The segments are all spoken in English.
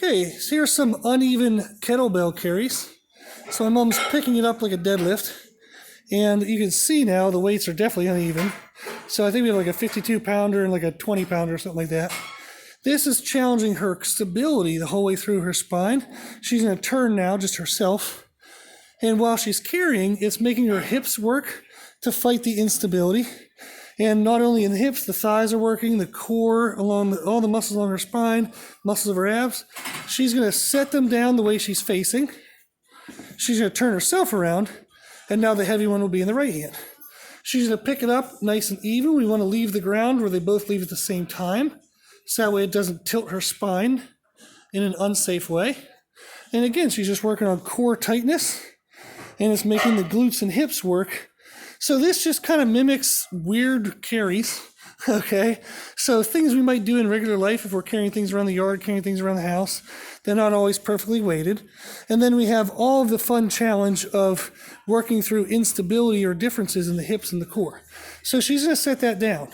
Okay, so here's some uneven kettlebell carries. So my mom's picking it up like a deadlift. And you can see now the weights are definitely uneven. So I think we have like a 52 pounder and like a 20 pounder or something like that. This is challenging her stability the whole way through her spine. She's going to turn now, just herself. And while she's carrying, it's making her hips work to fight the instability. And not only in the hips, the thighs are working, the core, all the muscles along her spine, muscles of her abs. She's going to set them down the way she's facing. She's going to turn herself around, and now the heavy one will be in the right hand. She's going to pick it up nice and even. We want to leave the ground where they both leave at the same time, so that way it doesn't tilt her spine in an unsafe way. And again, she's just working on core tightness, and it's making the glutes and hips work. So this just kind of mimics weird carries, okay? So things we might do in regular life if we're carrying things around the yard, carrying things around the house. They're not always perfectly weighted. And then we have all of the fun challenge of working through instability or differences in the hips and the core. So she's going to set that down.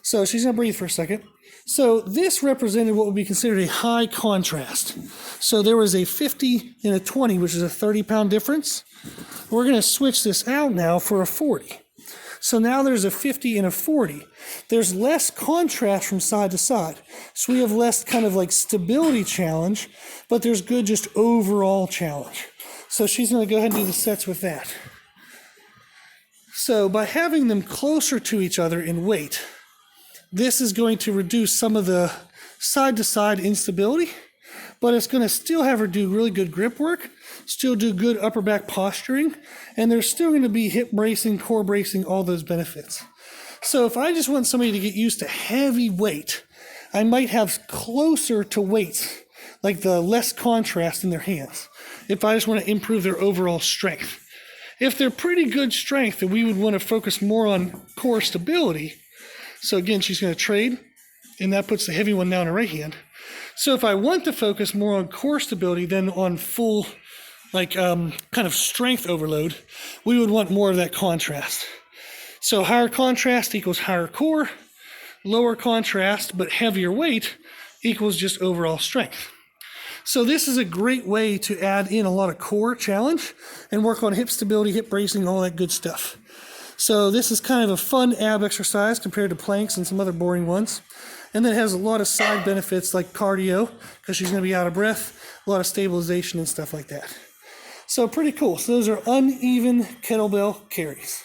So she's going to breathe for a second. So this represented what would be considered a high contrast. So there was a 50 and a 20, which is a 30-pound difference. We're going to switch this out now for a 40. So now there's a 50 and a 40. There's less contrast from side to side. So we have less kind of like stability challenge, but there's good just overall challenge. So she's going to go ahead and do the sets with that. So by having them closer to each other in weight, this is going to reduce some of the side-to-side instability, but it's going to still have her do really good grip work, still do good upper back posturing, and there's still going to be hip bracing, core bracing, all those benefits. So if I just want somebody to get used to heavy weight, I might have closer to weights, like the less contrast in their hands, if I just want to improve their overall strength. If they're pretty good strength, then we would want to focus more on core stability. So again, she's going to trade, and that puts the heavy one now in her right hand. So if I want to focus more on core stability than on full, kind of strength overload, we would want more of that contrast. So higher contrast equals higher core, lower contrast but heavier weight equals just overall strength. So this is a great way to add in a lot of core challenge and work on hip stability, hip bracing, all that good stuff. So this is kind of a fun ab exercise compared to planks and some other boring ones. And then it has a lot of side benefits like cardio, because she's going to be out of breath, a lot of stabilization and stuff like that. So pretty cool. So those are uneven kettlebell carries.